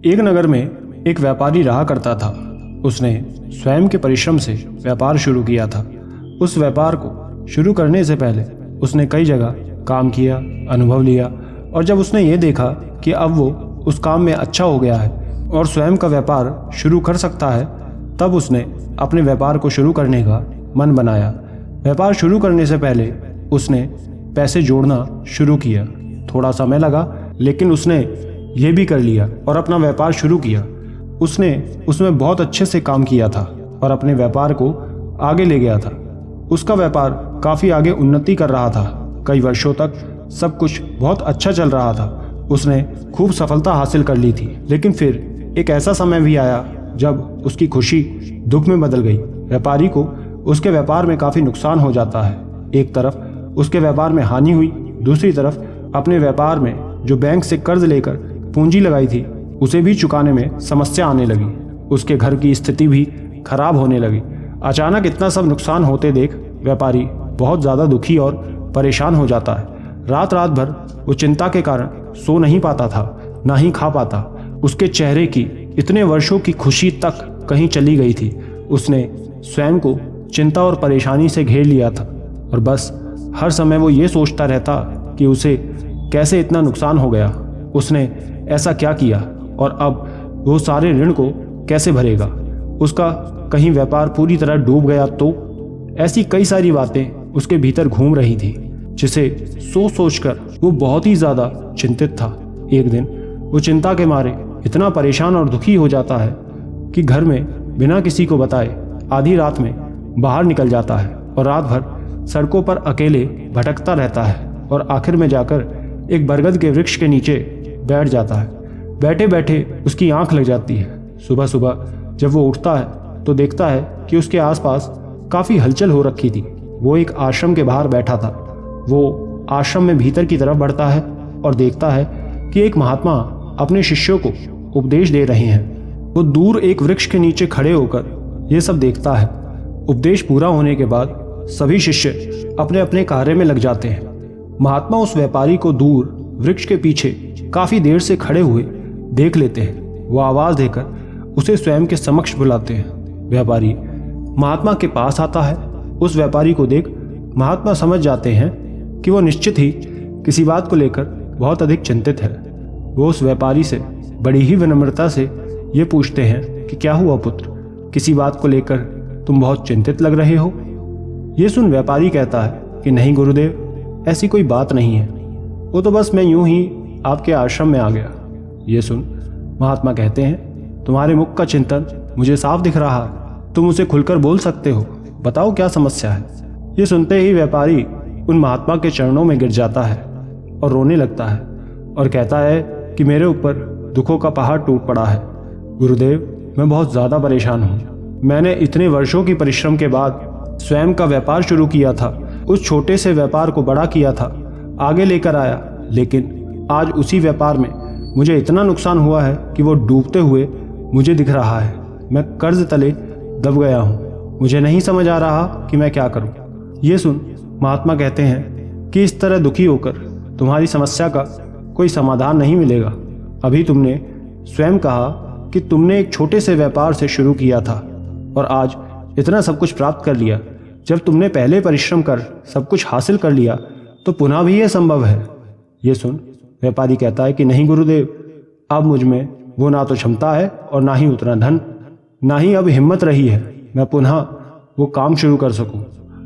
एक नगर में एक व्यापारी रहा करता था। उसने स्वयं के परिश्रम से व्यापार शुरू किया था। उस व्यापार को शुरू करने से पहले उसने कई जगह काम किया, अनुभव लिया, और जब उसने ये देखा कि अब वो उस काम में अच्छा हो गया है और स्वयं का व्यापार शुरू कर सकता है, तब उसने अपने व्यापार को शुरू करने का मन बनाया। व्यापार शुरू करने से पहले उसने पैसे जोड़ना शुरू किया। थोड़ा समय लगा, लेकिन उसने ये भी कर लिया और अपना व्यापार शुरू किया। उसने उसमें बहुत अच्छे से काम किया था और अपने व्यापार को आगे ले गया था। उसका व्यापार काफ़ी आगे उन्नति कर रहा था। कई वर्षों तक सब कुछ बहुत अच्छा चल रहा था। उसने खूब सफलता हासिल कर ली थी, लेकिन फिर एक ऐसा समय भी आया जब उसकी खुशी दुख में बदल गई। व्यापारी को उसके व्यापार में काफ़ी नुकसान हो जाता है। एक तरफ उसके व्यापार में हानि हुई, दूसरी तरफ अपने व्यापार में जो बैंक से कर्ज लेकर पूंजी लगाई थी उसे भी चुकाने में समस्या आने लगी। उसके घर की स्थिति भी खराब होने लगी। अचानक इतना सब नुकसान होते देख व्यापारी बहुत ज़्यादा दुखी और परेशान हो जाता है। रात रात भर वो चिंता के कारण सो नहीं पाता था, ना ही खा पाता। उसके चेहरे की इतने वर्षों की खुशी तक कहीं चली गई थी। उसने स्वयं को चिंता और परेशानी से घेर लिया था और बस हर समय वो ये सोचता रहता कि उसे कैसे इतना नुकसान हो गया, उसने ऐसा क्या किया और अब वो सारे ऋण को कैसे भरेगा। उसका कहीं व्यापार पूरी तरह डूब गया तो। ऐसी कई सारी बातें उसके भीतर घूम रही थी, जिसे सोच सोचकर वो बहुत ही ज़्यादा चिंतित था। एक दिन वो चिंता के मारे इतना परेशान और दुखी हो जाता है कि घर में बिना किसी को बताए आधी रात में बाहर निकल जाता है और रात भर सड़कों पर अकेले भटकता रहता है और आखिर में जाकर एक बरगद के वृक्ष के नीचे बैठ जाता है। बैठे बैठे उसकी आंख लग जाती है। सुबह सुबह जब वो उठता है तो देखता है कि उसके आसपास काफ़ी हलचल हो रखी थी। वो एक आश्रम के बाहर बैठा था। वो आश्रम में भीतर की तरफ बढ़ता है और देखता है कि एक महात्मा अपने शिष्यों को उपदेश दे रहे हैं। वो दूर एक वृक्ष के नीचे खड़े होकर ये सब देखता है। उपदेश पूरा होने के बाद सभी शिष्य अपने अपने कार्य में लग जाते हैं। महात्मा उस व्यापारी को दूर वृक्ष के पीछे काफ़ी देर से खड़े हुए देख लेते हैं। वो आवाज़ देकर उसे स्वयं के समक्ष बुलाते हैं। व्यापारी महात्मा के पास आता है। उस व्यापारी को देख महात्मा समझ जाते हैं कि वो निश्चित ही किसी बात को लेकर बहुत अधिक चिंतित है। वो उस व्यापारी से बड़ी ही विनम्रता से ये पूछते हैं कि क्या हुआ पुत्र, किसी बात को लेकर तुम बहुत चिंतित लग रहे हो। ये सुन व्यापारी कहता है कि नहीं गुरुदेव, ऐसी कोई बात नहीं है, वो तो बस मैं यूं ही आपके आश्रम में आ गया। ये सुन महात्मा कहते हैं तुम्हारे मुख का चिंतन मुझे साफ दिख रहा है, तुम उसे खुलकर बोल सकते हो, बताओ क्या समस्या है। ये सुनते ही व्यापारी उन महात्मा के चरणों में गिर जाता है और रोने लगता है और कहता है कि मेरे ऊपर दुखों का पहाड़ टूट पड़ा है। गुरुदेव, मैं बहुत ज़्यादा परेशान हूँ। मैंने इतने वर्षों की परिश्रम के बाद स्वयं का व्यापार शुरू किया था। उस छोटे से व्यापार को बड़ा किया था, आगे लेकर आया, लेकिन आज उसी व्यापार में मुझे इतना नुकसान हुआ है कि वो डूबते हुए मुझे दिख रहा है। मैं कर्ज तले दब गया हूँ। मुझे नहीं समझ आ रहा कि मैं क्या करूँ। ये सुन महात्मा कहते हैं कि इस तरह दुखी होकर तुम्हारी समस्या का कोई समाधान नहीं मिलेगा। अभी तुमने स्वयं कहा कि तुमने एक छोटे से व्यापार से शुरू किया था और आज इतना सब कुछ प्राप्त कर लिया। जब तुमने पहले परिश्रम कर सब कुछ हासिल कर लिया तो पुनः भी यह संभव है। ये सुन व्यापारी कहता है कि नहीं गुरुदेव, अब मुझ में वो ना तो क्षमता है और ना ही उतना धन, ना ही अब हिम्मत रही है मैं पुनः वो काम शुरू कर सकूं।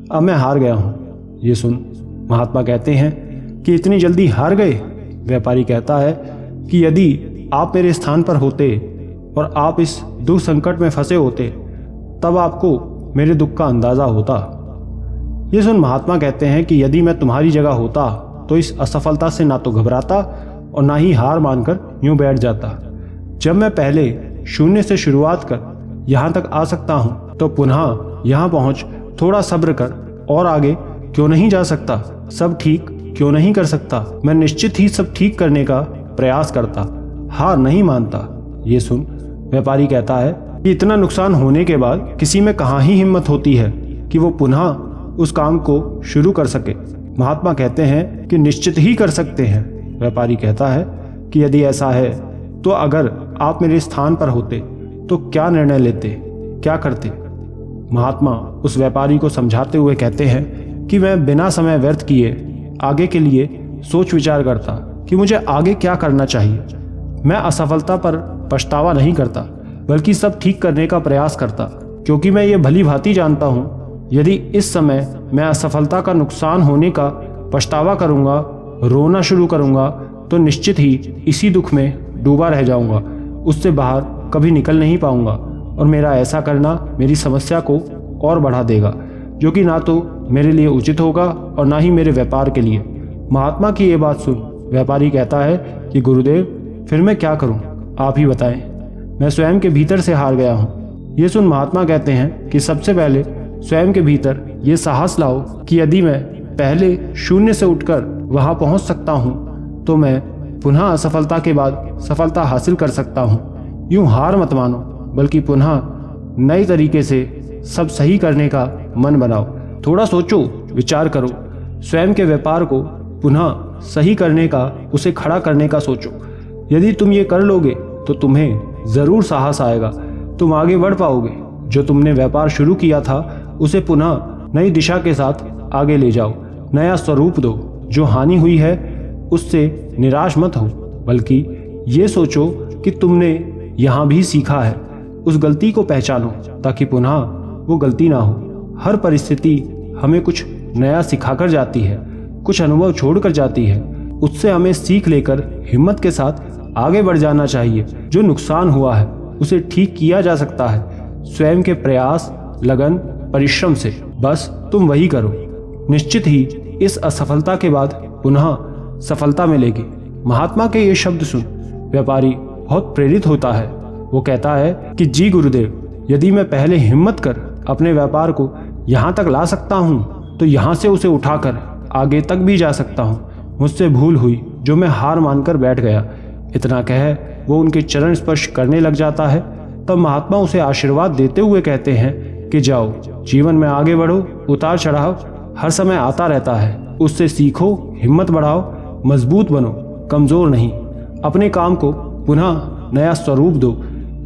अब मैं हार गया हूँ। ये सुन महात्मा कहते हैं कि इतनी जल्दी हार गए। व्यापारी कहता है कि यदि आप मेरे स्थान पर होते और आप इस दुख संकट में फंसे होते तब आपको मेरे दुख का अंदाज़ा होता। ये सुन महात्मा कहते हैं कि यदि मैं तुम्हारी जगह होता तो इस असफलता से ना तो घबराता और ना ही हार मानकर यूं बैठ जाता। जब मैं पहले शून्य से शुरुआत कर यहाँ तक आ सकता हूँ तो पुनः यहाँ पहुँच थोड़ा सब्र कर और आगे क्यों नहीं जा सकता, सब ठीक क्यों नहीं कर सकता। मैं निश्चित ही सब ठीक करने का प्रयास करता, हार नहीं मानता। ये सुन व्यापारी कहता है कि इतना नुकसान होने के बाद किसी में कहाँ ही हिम्मत होती है कि वो पुनः उस काम को शुरू कर सके। महात्मा कहते हैं कि निश्चित ही कर सकते हैं। व्यापारी कहता है कि यदि ऐसा है तो अगर आप मेरे स्थान पर होते तो क्या निर्णय लेते, क्या करते? महात्मा उस व्यापारी को समझाते हुए कहते हैं कि मैं बिना समय व्यर्थ किए आगे के लिए सोच विचार करता कि मुझे आगे क्या करना चाहिए। मैं असफलता पर पछतावा नहीं करता, बल्कि सब ठीक करने का प्रयास करता, क्योंकि मैं ये भली भांति जानता हूँ यदि इस समय मैं असफलता का नुकसान होने का पछतावा करूँगा, रोना शुरू करूँगा, तो निश्चित ही इसी दुख में डूबा रह जाऊँगा, उससे बाहर कभी निकल नहीं पाऊँगा और मेरा ऐसा करना मेरी समस्या को और बढ़ा देगा, जो कि ना तो मेरे लिए उचित होगा और ना ही मेरे व्यापार के लिए। महात्मा की ये बात सुन व्यापारी कहता है कि गुरुदेव, फिर मैं क्या करूं, आप ही बताएं, मैं स्वयं के भीतर से हार गया हूं। ये सुन महात्मा कहते हैं कि सबसे पहले स्वयं के भीतर ये साहस लाओ कि यदि मैं पहले शून्य से उठकर वहां पहुंच सकता हूं तो मैं पुनः असफलता के बाद सफलता हासिल कर सकता हूं। यूं हार मत मानो, बल्कि पुनः नए तरीके से सब सही करने का मन बनाओ। थोड़ा सोचो, विचार करो, स्वयं के व्यापार को पुनः सही करने का, उसे खड़ा करने का सोचो। यदि तुम ये कर लोगे तो तुम्हें जरूर साहस आएगा, तुम आगे बढ़ पाओगे। जो तुमने व्यापार शुरू किया था उसे पुनः नई दिशा के साथ आगे ले जाओ, नया स्वरूप दो। जो हानि हुई है उससे निराश मत हो, बल्कि ये सोचो कि तुमने यहाँ भी सीखा है। उस गलती को पहचानो ताकि पुनः वो गलती ना हो। हर परिस्थिति हमें कुछ नया सिखाकर जाती है, कुछ अनुभव छोड़कर जाती है। उससे हमें सीख लेकर हिम्मत के साथ आगे बढ़ जाना चाहिए। जो नुकसान हुआ है उसे ठीक किया जा सकता है स्वयं के प्रयास, लगन, परिश्रम से। बस तुम वही करो, निश्चित ही इस असफलता के बाद पुनः सफलता मिलेगी। महात्मा के ये शब्द सुन व्यापारी बहुत प्रेरित होता है। वो कहता है कि जी गुरुदेव, यदि मैं पहले हिम्मत कर अपने व्यापार को यहाँ तक ला सकता हूँ तो यहाँ से उसे उठाकर आगे तक भी जा सकता हूँ। मुझसे भूल हुई जो मैं हार मानकर बैठ गया। इतना कह वो उनके चरण स्पर्श करने लग जाता है। तब महात्मा उसे आशीर्वाद देते हुए कहते हैं कि जाओ, जीवन में आगे बढ़ो। उतार चढ़ाव हर समय आता रहता है, उससे सीखो, हिम्मत बढ़ाओ, मजबूत बनो, कमजोर नहीं। अपने काम को पुनः नया स्वरूप दो,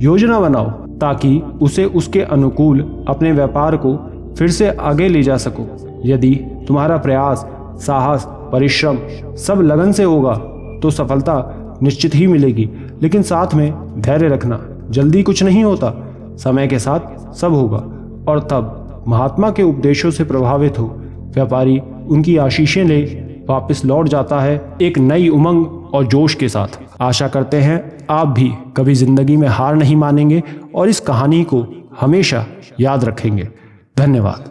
योजना बनाओ ताकि उसे उसके अनुकूल अपने व्यापार को फिर से आगे ले जा सको। यदि तुम्हारा प्रयास, साहस, परिश्रम सब लगन से होगा तो सफलता निश्चित ही मिलेगी। लेकिन साथ में धैर्य रखना, जल्दी कुछ नहीं होता, समय के साथ सब होगा। और तब महात्मा के उपदेशों से प्रभावित हो व्यापारी उनकी आशीषें ले वापस लौट जाता है एक नई उमंग और जोश के साथ। आशा करते हैं आप भी कभी जिंदगी में हार नहीं मानेंगे और इस कहानी को हमेशा याद रखेंगे। धन्यवाद।